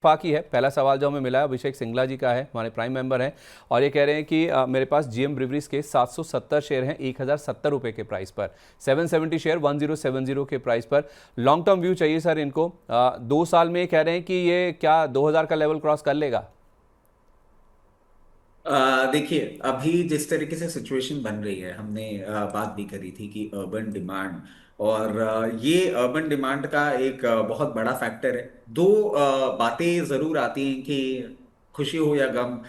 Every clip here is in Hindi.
फाकी है। पहला सवाल जो हमें मिला है अभिषेक सिंगला जी का है, हमारे प्राइम मेंबर हैं, और ये कह रहे हैं कि मेरे पास जीएम ब्रिवरीज के 770 शेयर हैं 1070 रुपये के प्राइस पर, 770 शेयर 1070 के प्राइस पर। लॉन्ग टर्म व्यू चाहिए सर इनको। 2 साल में कह रहे हैं कि ये क्या 2000 का लेवल क्रॉस कर लेगा? देखिए, अभी जिस तरीके से सिचुएशन बन रही है, हमने बात भी करी थी कि अर्बन डिमांड, और ये अर्बन डिमांड का एक बहुत बड़ा फैक्टर है। दो बातें जरूर आती हैं कि खुशी हो या गम,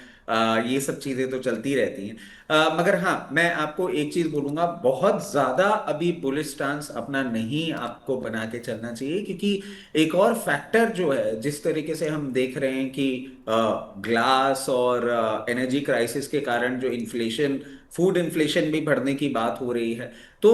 ये सब चीजें तो चलती रहती हैं। मगर हाँ, मैं आपको एक चीज बोलूंगा, बहुत ज्यादा अभी बुलिश स्टांस अपना नहीं आपको बना के चलना चाहिए, क्योंकि एक और फैक्टर जो है, जिस तरीके से हम देख रहे हैं कि ग्लास और एनर्जी क्राइसिस के कारण जो इन्फ्लेशन, फूड इन्फ्लेशन भी बढ़ने की बात हो रही है। तो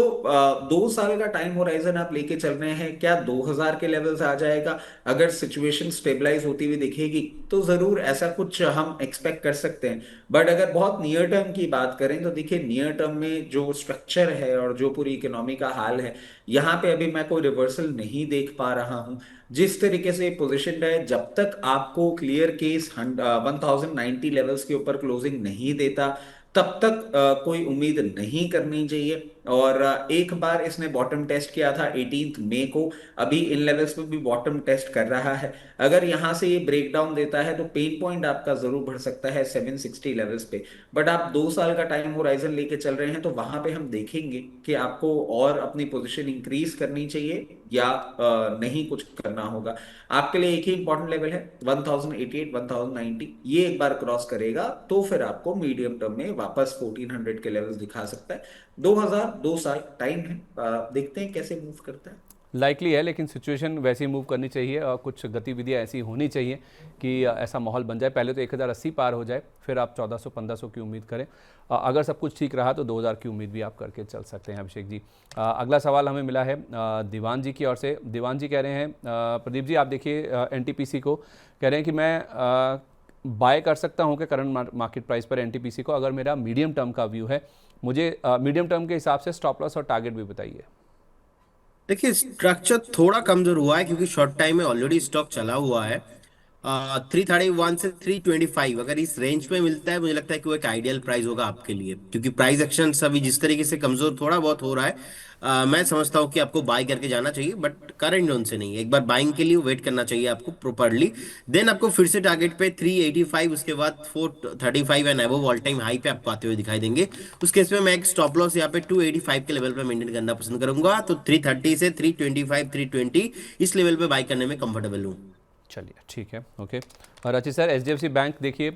2 साल का टाइम होराइजन आप लेके चल रहे हैं, क्या 2000 के लेवल्स आ जाएगा? अगर सिचुएशन स्टेबलाइज होती हुई दिखेगी तो जरूर ऐसा कुछ हम एक्सपेक्ट कर सकते हैं। बट अगर बहुत नियर टर्म की बात करें तो देखिए, नियर टर्म में जो स्ट्रक्चर है और जो पूरी इकोनॉमी का हाल है, यहाँ पे अभी मैं कोई रिवर्सल नहीं देख पा रहा हूँ। जिस तरीके से पोजिशन है, जब तक आपको क्लियर केस 1090 लेवल्स के ऊपर क्लोजिंग नहीं देता, तब तक कोई उम्मीद नहीं करनी चाहिए। और एक बार इसने बॉटम टेस्ट किया था 18 मई को, अभी इन लेवल्स पे भी बॉटम टेस्ट कर रहा है। अगर यहां से ये ब्रेक डाउन देता है तो पेन पॉइंट आपका जरूर बढ़ सकता है 760 लेवल्स पे। बट आप 2 साल का टाइम होराइजन लेके चल रहे हैं, तो वहां पे हम देखेंगे कि आपको और अपनी पोजीशन इंक्रीज करनी चाहिए या नहीं कुछ करना होगा। आपके लिए एक ही इंपॉर्टेंट लेवल है 1088, 1090, ये एक बार क्रॉस करेगा तो फिर आपको मीडियम टर्म में वापस 1400 के लेवल्स दिखा सकता है। 2000, 2 साल टाइम है, देखते हैं कैसे मूव करता है। लाइकली है, लेकिन सिचुएशन वैसी मूव करनी चाहिए और कुछ गतिविधियां ऐसी होनी चाहिए कि ऐसा माहौल बन जाए। पहले तो 1080 पार हो जाए, फिर आप 1400-1500 की उम्मीद करें। अगर सब कुछ ठीक रहा तो 2000 की उम्मीद भी आप करके चल सकते हैं अभिषेक जी। अगला सवाल हमें मिला है दीवान जी की ओर से। दीवान जी कह रहे हैं, प्रदीप जी आप देखिए एनटीपीसी को, कह रहे हैं कि मैं बाय कर सकता हूं कि करंट मार्केट प्राइस पर एनटीपीसी को, अगर मेरा मीडियम टर्म का व्यू है। मुझे मीडियम टर्म के हिसाब से स्टॉप लॉस और टारगेट भी बताइए। देखिए, स्ट्रक्चर थोड़ा कमजोर हुआ है क्योंकि शॉर्ट टाइम में ऑलरेडी स्टॉक चला हुआ है। 331 से 325 अगर इस रेंज में मिलता है, मुझे लगता है कि वो एक आइडियल प्राइस होगा आपके लिए, क्योंकि प्राइस एक्शन अभी जिस तरीके से कमजोर थोड़ा बहुत हो रहा है, मैं समझता हूँ कि आपको बाय करके जाना चाहिए, बट करंट जोन से नहीं। एक बार बाइंग के लिए वेट करना चाहिए आपको प्रॉपरली। देन आपको फिर से टारगेट पे 385, उसके बाद 435 and above all time high पे आपको आते हुए दिखाई देंगे। उस केस में मैं एक स्टॉप लॉस यहाँ पे 285 के लेवल पे मेंटेन करना पसंद करूंगा, तो 330 से 325, 320 इस लेवल पे बाय करने में कंफर्टेबल हूँ। चलिए ठीक है, ओके। और अच्छी सर, एचडीएफसी बैंक देखिए,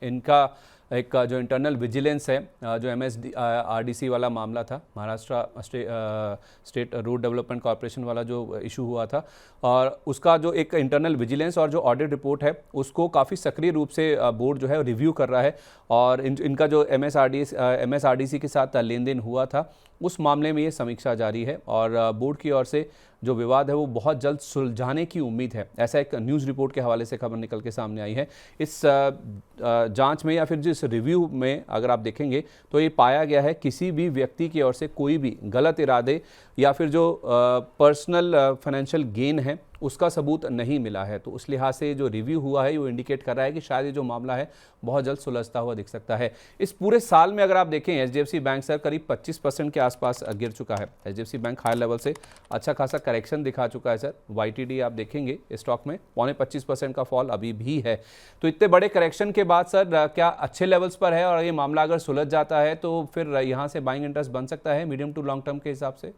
इनका एक जो इंटरनल विजिलेंस है, जो एमएसडी आरडीसी वाला मामला था, Maharashtra state road development corporation वाला जो इशू हुआ था, और उसका जो एक इंटरनल विजिलेंस और जो ऑडिट रिपोर्ट है उसको काफ़ी सक्रिय रूप से बोर्ड जो है रिव्यू कर रहा है। और इनका जो एमएसआरडीसी के साथ लेन देन हुआ था, उस मामले में ये समीक्षा जारी है और बोर्ड की ओर से जो विवाद है वो बहुत जल्द सुलझाने की उम्मीद है, ऐसा एक न्यूज़ रिपोर्ट के हवाले से खबर निकल के सामने आई है। इस जांच में या फिर जिस रिव्यू में अगर आप देखेंगे तो ये पाया गया है किसी भी व्यक्ति की ओर से कोई भी गलत इरादे या फिर जो पर्सनल फाइनेंशियल गेन है उसका सबूत नहीं मिला है। तो उस लिहाज से जो रिव्यू हुआ है वो इंडिकेट कर रहा है कि शायद ये जो मामला है बहुत जल्द सुलझता हुआ दिख सकता है। इस पूरे साल में अगर आप देखें, एचडीएफसी बैंक सर करीब 25% के आसपास गिर चुका है। एचडीएफसी बैंक हाई लेवल से अच्छा खासा करेक्शन दिखा चुका है सर। वाईटीडी आप देखेंगे स्टॉक में 25% का फॉल अभी भी है। तो इतने बड़े करेक्शन के बाद सर क्या अच्छे लेवल्स पर है, और ये मामला अगर सुलझ जाता है तो फिर यहाँ से बाइंग इंटरेस्ट बन सकता है मीडियम टू लॉन्ग टर्म के हिसाब से?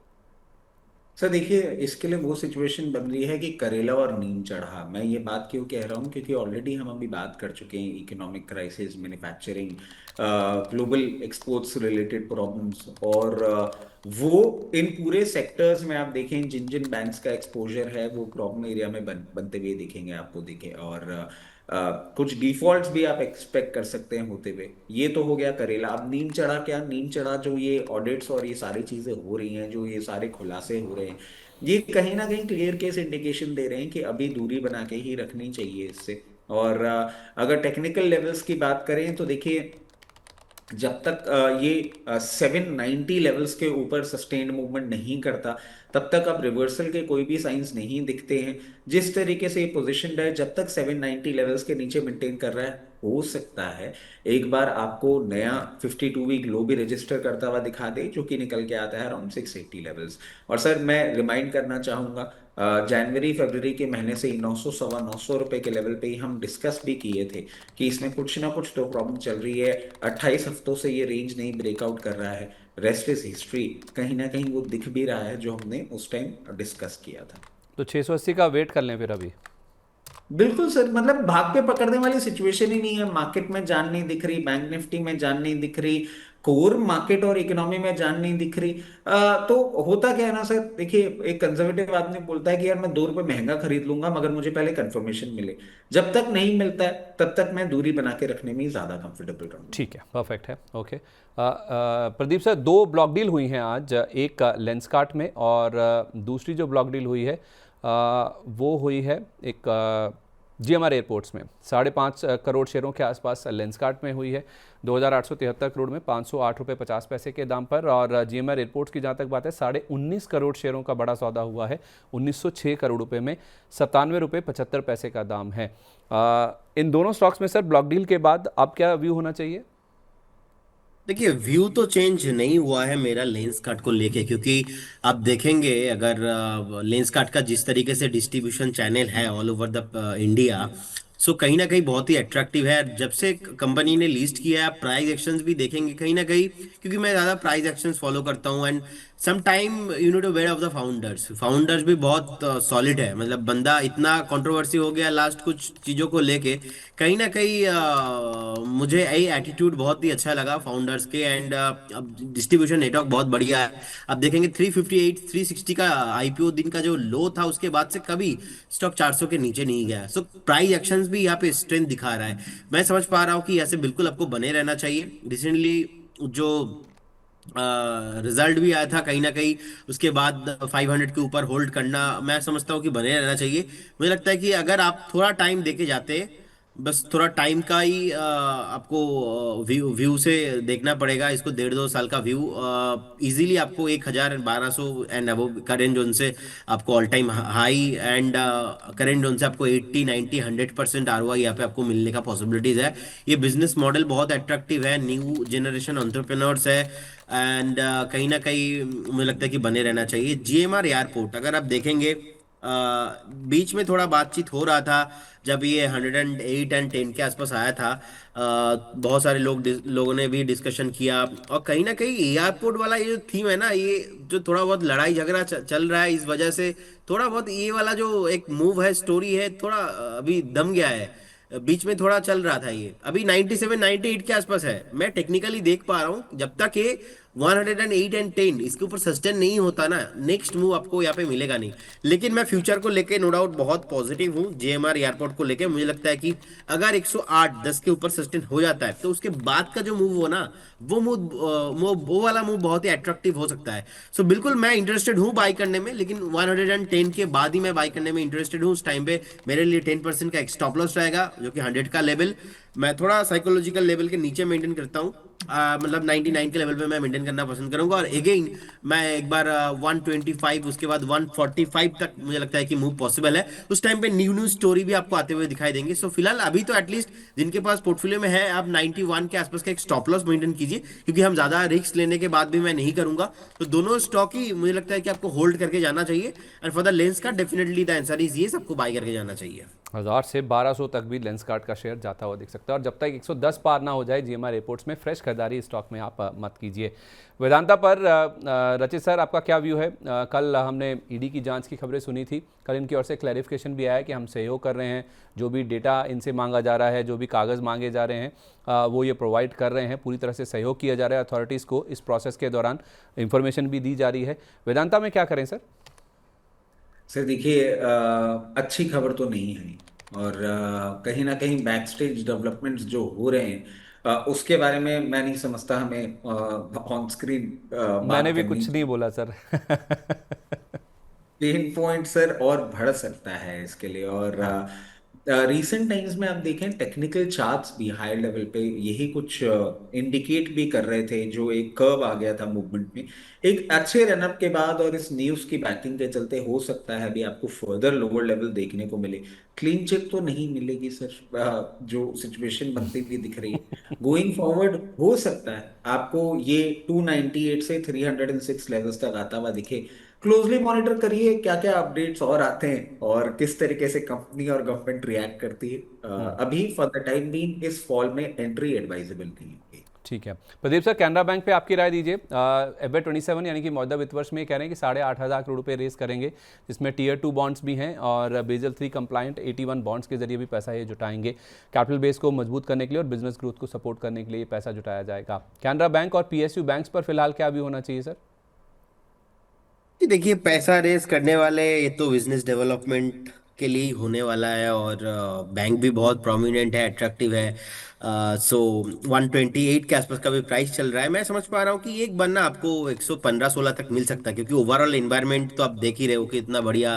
सर देखिए, इसके लिए वो सिचुएशन बन रही है कि करेला और नीम चढ़ा। मैं ये बात क्यों कह रहा हूँ, क्योंकि ऑलरेडी हम अभी बात कर चुके हैं economic crisis, manufacturing, global exports related problems, और वो इन पूरे सेक्टर्स में आप देखें जिन जिन बैंक्स का एक्सपोजर है वो प्रॉब्लम एरिया में बनते हुए दिखेंगे आपको, दिखे। और कुछ डिफॉल्ट्स भी आप एक्सपेक्ट कर सकते हैं होते हुए। ये तो हो गया करेला। अब नीम चढ़ा, क्या नीम चढ़ा जो ये ऑडिट्स और ये सारी चीजें हो रही हैं, जो ये सारे खुलासे हो रहे हैं, ये कहीं ना कहीं क्लियर केस इंडिकेशन दे रहे हैं कि अभी दूरी बना के ही रखनी चाहिए इससे। और अगर टेक्निकल लेवल्स की बात करें तो देखिए, जब तक ये 790 लेवल्स के ऊपर सस्टेन्ड मूवमेंट नहीं करता, तब तक अब रिवर्सल के कोई भी साइंस नहीं दिखते हैं। जिस तरीके से ये पोजिशन है, जब तक 790 लेवल्स के नीचे मेंटेन कर रहा है, हो सकता है एक बार आपको नया 52 वीक लो भी रजिस्टर करता हुआ दिखा दे, जो कि निकल के आता है अराउंड 680 लेवल्स। और सर मैं रिमाइंड करना चाहूंगा, जनवरी फरवरी के महीने से ही 900 सवा 900 रुपए के लेवल पे ही हम डिस्कस भी किए थे कि इसमें कुछ ना कुछ तो प्रॉब्लम चल रही है। 28 हफ्तों से ये रेंज नहीं ब्रेकआउट कर रहा है। रेस्ट इज हिस्ट्री, कहीं ना कहीं वो दिख भी रहा है जो हमने उस टाइम डिस्कस किया था। तो 680 का वेट कर लें फिर अभी? बिल्कुल सर, मतलब भाग के पकड़ने वाली सिचुएशन ही नहीं है। मार्केट में जान नहीं दिख रही, बैंक निफ्टी में जान नहीं दिख रही, कोर मार्केट और इकोनॉमी में जान नहीं दिख रही। तो होता क्या है ना सर, देखिए एक कंजर्वेटिव आदमी बोलता है कि यार मैं 2 रुपए महंगा खरीद लूंगा मगर मुझे पहले कंफर्मेशन मिले। जब तक नहीं मिलता है तब तक मैं दूरी बना के रखने में ही ज्यादा कंफर्टेबल रहूंगा। ठीक है, परफेक्ट है, ओके। प्रदीप सर, दो ब्लॉक डील हुई हैं आज, एक लेंसकार्ट में और दूसरी जो ब्लॉक डील हुई है वो हुई है एक जीएमआर एयरपोर्ट्स में। 5.5 करोड़ शेयरों के आसपास लेंसकार्ट में हुई है, 2,873 करोड़ में 508 रुपये 50 पैसे के दाम पर। और जीएमआर एयरपोर्ट्स की जहाँ तक बात है, 19.5 करोड़ शेयरों का बड़ा सौदा हुआ है, 1906 करोड़ रुपए में 97 रुपये 75 पैसे का दाम है। इन दोनों स्टॉक्स में सर ब्लॉक डील के बाद अब क्या व्यू होना चाहिए? देखिए, व्यू तो चेंज नहीं हुआ है मेरा लेंस कार्ट को लेके, क्योंकि आप देखेंगे अगर लेंस कार्ट का जिस तरीके से डिस्ट्रीब्यूशन चैनल है ऑल ओवर द इंडिया, सो कहीं ना कहीं बहुत ही अट्रैक्टिव है। जब से कंपनी ने लिस्ट किया है, आप प्राइस एक्शंस भी देखेंगे कहीं ना कहीं, क्योंकि मैं ज़्यादा प्राइस एक्शंस फॉलो करता हूँ। And some time you know to wait of the founders, founders भी बहुत सॉलिड है। मतलब बंदा इतना कंट्रोवर्सी हो गया लास्ट कुछ चीज़ों को लेके, कहीं ना कहीं मुझे यही एटीट्यूड बहुत ही अच्छा लगा फाउंडर्स के। एंड अब डिस्ट्रीब्यूशन नेटवर्क बहुत बढ़िया है। अब देखेंगे 358 360 का आईपीओ दिन का जो लो था, उसके बाद से कभी स्टॉक 400 के नीचे नहीं गया। सो प्राइस एक्शंस भी यहाँ पे स्ट्रेंथ दिखा रहा है। मैं समझ पा रहा हूँ कि ऐसे बिल्कुल आपको बने रहना चाहिए। रिसेंटली जो रिजल्ट भी आया था कहीं ना कहीं, उसके बाद 500 के ऊपर होल्ड करना मैं समझता हूँ कि बने रहना चाहिए। मुझे लगता है कि अगर आप थोड़ा टाइम देके जाते, बस थोड़ा टाइम का ही आपको व्यू व्यू से देखना पड़ेगा इसको। 1.5 2 साल का व्यू इजीली आपको 1,000 1,200 एंड अबव करेंट जोन से आपको all time high, and current zone से आपको 80 90 100% आरओआई यहाँ पे आपको मिलने का पॉसिबिलिटीज है। ये बिजनेस मॉडल बहुत अट्रैक्टिव है, न्यू जनरेशन एंटरप्रेन्योर्स है। एंड कहीं ना कहीं मुझे लगता है कि बने रहना चाहिए। जीएमआर एयरपोर्ट अगर आप देखेंगे, बीच में थोड़ा बातचीत हो रहा था जब ये 108 एंड 10 के आसपास आया था। बहुत सारे लोगों ने भी डिस्कशन किया, और कहीं ना कहीं एयरपोर्ट वाला ये जो थीम है ना, ये जो थोड़ा बहुत लड़ाई झगड़ा चल रहा है, इस वजह से थोड़ा बहुत ये वाला जो एक मूव है, स्टोरी है, थोड़ा अभी दम गया है। बीच में थोड़ा चल रहा था, ये अभी 97 98 के आसपास है। मैं टेक्निकली देख पा रहा हूँ, जब तक ये 108 एंड 10 इसके ऊपर सस्टेन नहीं होता ना, नेक्स्ट मूव आपको यहाँ पे मिलेगा नहीं। लेकिन मैं फ्यूचर को लेके नो डाउट बहुत पॉजिटिव हूँ। जेएमआर एयरपोर्ट को लेके मुझे लगता है कि अगर 108 10 के ऊपर सस्टेन हो जाता है, तो उसके बाद का जो मूव हो ना, वो वाला मूव बहुत ही अट्रैक्टिव हो सकता है। सो बिल्कुल मैं इंटरेस्टेड हूँ बाई करने में, लेकिन 110 के बाद ही मैं बाई करने में इंटरेस्टेड हूँ। उस टाइम पे मेरे लिए 10% का एक स्टॉप लॉस रहेगा, जो कि 100 का लेवल मैं थोड़ा साइकोलॉजिकल लेवल के नीचे मेंटेन करता हूँ। मतलब 99 के लेवल पे मैं मेंटेन करना पसंद करूंगा। और अगेन मैं एक बार 125 उसके बाद 145 तक मुझे लगता है कि मूव पॉसिबल है। उस टाइम पे न्यू स्टोरी भी आपको आते हुए दिखाई देंगे। सो फिलहाल अभी तो एटलीस्ट जिनके पास पोर्टफोलियो में है, आप 91 के आसपास का एक स्टॉप लॉस मेंटेन कीजिए, क्योंकि हम ज्यादा रिस्क लेने के बाद भी मैं नहीं करूंगा। तो दोनों स्टॉक ही मुझे लगता है कि आपको होल्ड करके जाना चाहिए। एंड फॉर द लेंस का डेफिनेटली द आंसर इज ये, सबको बाय करके जाना चाहिए। 1000 से 1200 तक भी लेंसकार्ट का शेयर जाता हुआ दिख सकता है। और जब तक 110 पार ना हो जाए जीएमआर एयरपोर्ट्स में, फ्रेश खरीदारी स्टॉक में आप मत कीजिए। वेदांता पर रचित सर, आपका क्या व्यू है? कल हमने ईडी की जांच की खबरें सुनी थी, कल इनकी ओर से क्लैरिफिकेशन भी आया है कि हम सहयोग कर रहे हैं, जो भी डेटा इनसे मांगा जा रहा है, जो भी कागज़ मांगे जा रहे हैं वो ये प्रोवाइड कर रहे हैं, पूरी तरह से सहयोग किया जा रहा है अथॉरिटीज़ को। इस प्रोसेस के दौरान इंफॉर्मेशन भी दी जा रही है। वेदांता में क्या करें सर? सर देखिए, अच्छी खबर तो नहीं है। और कहीं ना कहीं बैक स्टेज डेवलपमेंट्स जो हो रहे हैं, उसके बारे में मैं नहीं समझता हमें ऑन स्क्रीन मैंने बात भी करनी कुछ नहीं चाहिए। बोला सर। पेन पॉइंट सर और बढ़ सकता है इसके लिए। और हाँ, रीसेंट टाइम्स में आप देखें टेक्निकल चार्ट्स भी हायर लेवल पे यही कुछ इंडिकेट भी कर रहे थे, जो एक कर्व आ गया था मूवमेंट में एक अच्छे रनअप के बाद, और इस न्यूज की बैकिंग के चलते हो सकता है अभी आपको फर्दर लोअर लेवल देखने को मिले। क्लीन चिट तो नहीं मिलेगी सर, जो सिचुएशन बनती हुई दिख रही है गोइंग फॉरवर्ड हो सकता है आपको ये 298 से 306 लेवल्स तक आता हुआ दिखे। क्लोजली मॉनिटर करिए क्या क्या अपडेट्स और आते हैं और किस तरीके से कंपनी और गवर्नमेंट रिएक्ट करती है। हम्म, अभी फॉर द टाइम बीइंग इस फॉल में एंट्री एडवाइजेबल नहीं है। ठीक है। प्रदीप सर, कैनरा बैंक पे आपकी राय दीजिए। FY 27 यानी कि मौजूदा वित्त वर्ष में कह रहे हैं कि 8,500 करोड़ रुपए रेस करेंगे, जिसमें Tier 2 बॉन्ड्स भी हैं और बेजल 3 कंप्लाइंट 81 बॉन्ड्स के जरिए भी पैसा ये जुटाएंगे। कैपिटल बेस को मजबूत करने के लिए और बिजनेस ग्रोथ को सपोर्ट करने के लिए ये पैसा जुटाया जाएगा। कैनरा बैंक और PSU बैंक्स पर फिलहाल क्या भी होना चाहिए सर? कि देखिए, पैसा रेस करने वाले ये तो बिजनेस डेवलपमेंट के लिए ही होने वाला है, और बैंक भी बहुत प्रोमिनेंट है, अट्रैक्टिव है। सो 128 के आसपास का भी प्राइस चल रहा है। मैं समझ पा रहा हूँ कि एक बनना आपको 115-16 तक मिल सकता है, क्योंकि ओवरऑल एनवायरनमेंट तो आप देख ही रहे हो कि इतना बढ़िया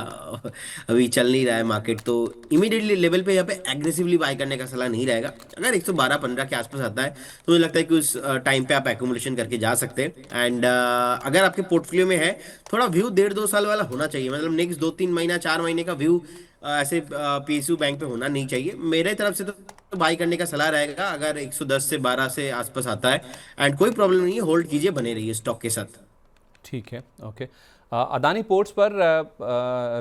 अभी चल नहीं रहा है मार्केट। तो इमीडिएटली लेवल पे यहाँ पे एग्रेसिवली बाय करने का सलाह नहीं रहेगा। अगर 112-15 के आसपास आता है तो मुझे लगता है कि उस टाइम पे आप एक्यूमुलेशन करके जा सकते हैं। एंड अगर आपके पोर्टफोलियो में है, थोड़ा व्यू 1.5-2 साल वाला होना चाहिए, मतलब नेक्स्ट 2-3 महीना 4 महीने का व्यू ऐसे PSU बैंक पे होना नहीं चाहिए। मेरे तरफ से तो बाई करने का सलाह रहेगा अगर 110 से 12 से आसपास आता है। एंड कोई प्रॉब्लम नहीं है, होल्ड कीजिए, बने रहिए स्टॉक के साथ। ठीक है, ओके। अदानी पोर्ट्स पर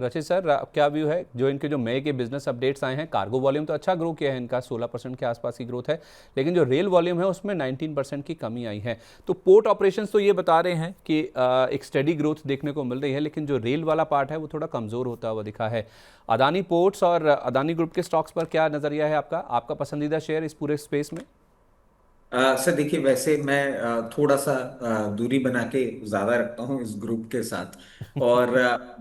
रचित सर, क्या व्यू है? जो इनके जो मई के बिजनेस अपडेट्स आए हैं, कार्गो वॉल्यूम तो अच्छा ग्रो किया है इनका, 16% के आसपास की ग्रोथ है, लेकिन जो रेल वॉल्यूम है उसमें 19% की कमी आई है। तो पोर्ट ऑपरेशंस तो ये बता रहे हैं कि एक स्टेडी ग्रोथ देखने को मिल रही है, लेकिन जो रेल वाला पार्ट है वो थोड़ा कमज़ोर होता हुआ दिखा है। अदानी पोर्ट्स और अदानी ग्रुप के स्टॉक्स पर क्या नज़रिया है आपका? आपका पसंदीदा शेयर इस पूरे स्पेस में? सर देखिए, वैसे मैं थोड़ा सा दूरी बना के ज्यादा रखता हूँ इस ग्रुप के साथ। और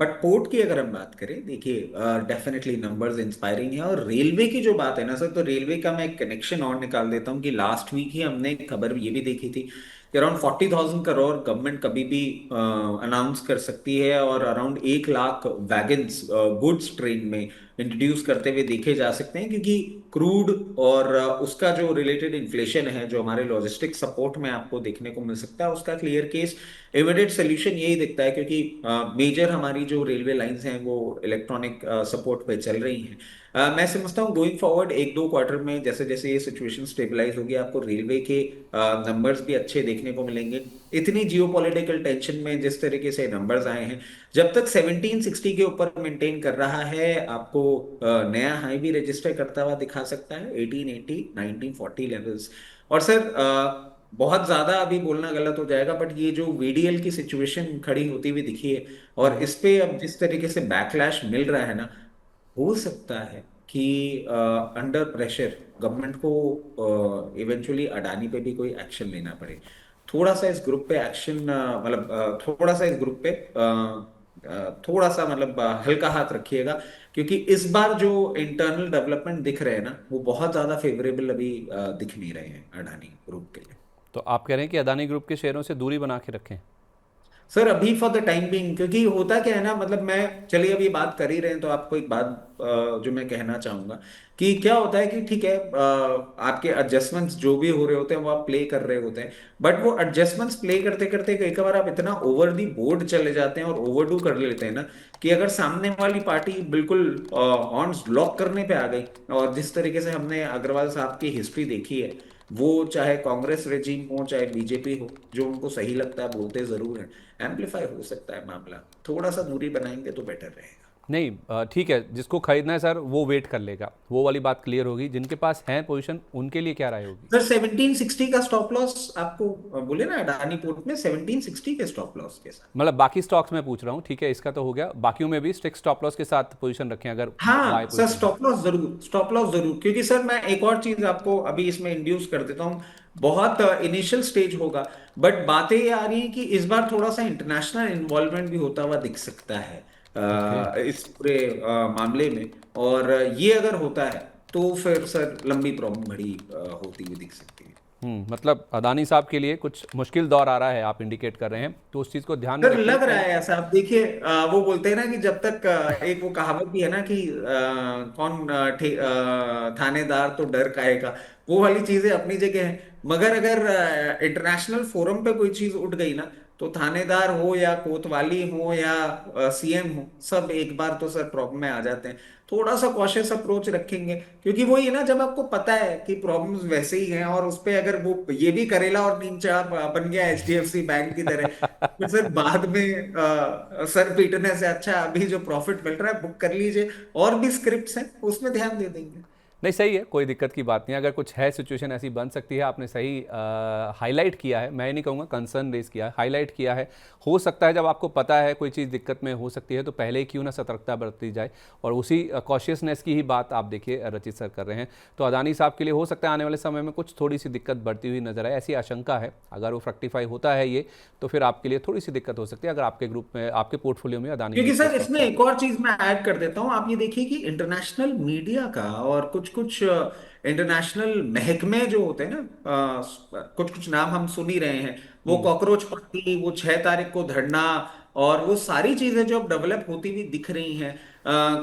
बट पोर्ट की अगर हम बात करें, देखिए डेफिनेटली नंबर्स इंस्पायरिंग है। और रेलवे की जो बात है ना सर, तो रेलवे का मैं एक कनेक्शन और निकाल देता हूँ कि लास्ट वीक ही हमने एक खबर ये भी देखी थी कि अराउंड 40,000 करोड़ गवर्नमेंट कभी भी अनाउंस कर सकती है, और around 1 lakh wagons goods train में इंट्रोड्यूस करते हुए देखे जा सकते हैं, क्योंकि क्रूड और उसका जो रिलेटेड इन्फ्लेशन है जो हमारे लॉजिस्टिक सपोर्ट में आपको देखने को मिल सकता है, उसका क्लियर केस इमीडिएट सोल्यूशन यही दिखता है, क्योंकि मेजर हमारी जो रेलवे लाइंस हैं वो इलेक्ट्रॉनिक सपोर्ट पे चल रही हैं। मैं समझता हूँ गोइंग फॉरवर्ड 1-2 क्वार्टर में जैसे जैसे ये सिचुएशन स्टेबलाइज होगी, आपको रेलवे के नंबर्स भी अच्छे देखने को मिलेंगे। इतनी जियोपॉलिटिकल टेंशन में जिस तरीके से नंबर्स आए हैं, जब तक 1760 के ऊपर मेंटेन कर रहा है, आपको नया हाई भी रजिस्टर करता हुआ दिखा सकता है 1880 1940 लेवल्स। और सर बहुत ज्यादा अभी बोलना गलत हो जाएगा, बट ये जो VDL की सिचुएशन खड़ी होती हुई दिखी है, और इस पे अब जिस तरीके से बैकलैश मिल रहा है ना, हो सकता है कि अंडर प्रेशर गवर्नमेंट को इवेंचुअली अडानी पे भी कोई एक्शन लेना पड़े। थोड़ा सा इस ग्रुप पे एक्शन मतलब थोड़ा सा इस ग्रुप पे थोड़ा सा मतलब हल्का हाथ रखिएगा, क्योंकि इस बार जो इंटरनल डेवलपमेंट दिख रहे हैं ना, वो बहुत ज्यादा फेवरेबल अभी दिख नहीं रहे हैं अडानी ग्रुप के लिए। तो आप कह रहे हैं कि अदानी ग्रुप के शेयरों से दूरी बना के रखें? सर अभी फॉर द टाइम बिंग, क्योंकि होता क्या है ना, मतलब मैं चलिए अभी बात कर ही रहे हैं तो आपको एक बात जो मैं कहना चाहूंगा कि क्या होता है कि ठीक है, आपके एडजस्टमेंट्स जो भी हो रहे होते हैं वो आप प्ले कर रहे होते हैं, बट वो एडजस्टमेंट्स प्ले करते करते एक बार आप इतना ओवर दी बोर्ड चले जाते हैं और ओवरडू कर लेते हैं ना, कि अगर सामने वाली पार्टी बिल्कुल हॉर्न्स ब्लॉक करने पे आ गई, और जिस तरीके से हमने अग्रवाल साहब की हिस्ट्री देखी है, वो चाहे कांग्रेस रेजिम हो चाहे बीजेपी हो, जो उनको सही लगता है बोलते जरूर है, एम्पलीफाई हो सकता है मामला। थोड़ा सा दूरी बनाएंगे तो बेटर रहेगा। नहीं, ठीक है, जिसको खरीदना है सर वो वेट कर लेगा, वो वाली बात क्लियर होगी। जिनके पास है पोजीशन उनके लिए क्या राय होगी? सर 1760 का स्टॉप लॉस आपको बोले ना, अडानी पोर्ट में 1760 के स्टॉप लॉस के साथ। मतलब बाकी स्टॉक्स में पूछ रहा हूँ, ठीक है, इसका तो हो गया, बाकियों में भी स्ट्रिक्ट स्टॉप लॉस के साथ पोजीशन रखें अगर बाय हाँ सर, पोजीशन है। स्टॉप लॉस जरूर, स्टॉप लॉस जरूर, क्योंकि सर मैं एक और चीज आपको अभी इसमें इंड्यूस कर देता हूँ। बहुत इनिशियल स्टेज होगा, बट बातें ये आ रही हैं कि इस बार थोड़ा सा इंटरनेशनल इन्वॉल्वमेंट भी होता हुआ दिख सकता है ओके। इस पूरे मामले में। और ये अगर होता है तो फिर सर लंबी प्रॉब्लम बड़ी होती हुई दिख सकती है। मतलब अदानी साहब के लिए कुछ मुश्किल दौर आ रहा है, आप इंडिकेट कर रहे हैं, तो उस चीज़ को ध्यान में सर रखते लग हुए रहा है ऐसा। आप देखिए, वो बोलते हैं ना कि जब तक एक वो कहावत भी है ना कि कौन थानेदार तो डर काहेगा। वो वाली चीजें अपनी जगह है, मगर अगर इंटरनेशनल फोरम पे कोई चीज उठ गई ना, तो थानेदार हो या कोतवाली हो या सीएम हो, सब एक बार तो सर प्रॉब्लम में आ जाते हैं। थोड़ा सा कॉशियस अप्रोच रखेंगे, क्योंकि वही है ना, जब आपको पता है कि प्रॉब्लम्स वैसे ही हैं और उस पे अगर वो ये भी करेला और नींचा बन गया एचडीएफसी बैंक की तरह, तो फिर बाद में सर पीटने से अच्छा अभी जो प्रॉफिट मिल रहा है बुक कर लीजिए। और भी स्क्रिप्ट्स हैं, उसमें ध्यान दे देंगे। नहीं, सही है, कोई दिक्कत की बात नहीं है। अगर कुछ है सिचुएशन ऐसी बन सकती है, आपने सही हाईलाइट किया है, मैं नहीं कहूँगा कंसर्न रेज किया है, हाईलाइट किया है। हो सकता है जब आपको पता है कोई चीज़ दिक्कत में हो सकती है, तो पहले ही क्यों ना सतर्कता बरती जाए, और उसी कॉशियसनेस की ही बात आप देखिए रचित सर कर रहे हैं। तो अदानी साहब के लिए हो सकता है आने वाले समय में कुछ थोड़ी सी दिक्कत बढ़ती हुई नजर आए, ऐसी आशंका है। अगर वो फ्रक्टिफाई होता है ये, तो फिर आपके लिए थोड़ी सी दिक्कत हो सकती है, अगर आपके ग्रुप में, आपके पोर्टफोलियो में अदानी क्योंकि ग्रुप के सर स्टॉक्स इसमें हैं। एक और चीज मैं ऐड कर देता हूँ। आप ये देखिए कि इंटरनेशनल मीडिया का और कुछ कुछ इंटरनेशनल महकमे जो होते हैं ना, कुछ कुछ नाम हम सुन ही रहे हैं, वो कॉकरोच पार्टी, वो 6 तारीख को धरना, और वो सारी चीजें जो अब डेवलप होती हुई दिख रही हैं।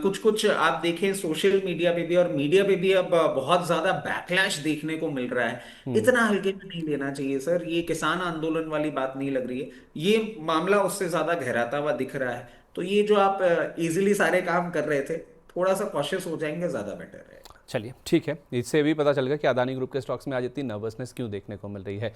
कुछ कुछ आप देखें सोशल मीडिया पे भी और मीडिया पे भी अब बहुत ज्यादा बैकलैश देखने को मिल रहा है। इतना हल्के में नहीं लेना चाहिए सर, ये किसान आंदोलन वाली बात नहीं लग रही है, ये मामला उससे ज्यादा गहराता हुआ दिख रहा है। तो ये जो आप इजीली सारे काम कर रहे थे, थोड़ा सा कॉशियस हो जाएंगे, ज्यादा बेटर रहेगा। चलिए ठीक है, इससे भी पता चल गया कि अदानी ग्रुप के स्टॉक्स में आज इतनी नर्वसनेस क्यों देखने को मिल रही है।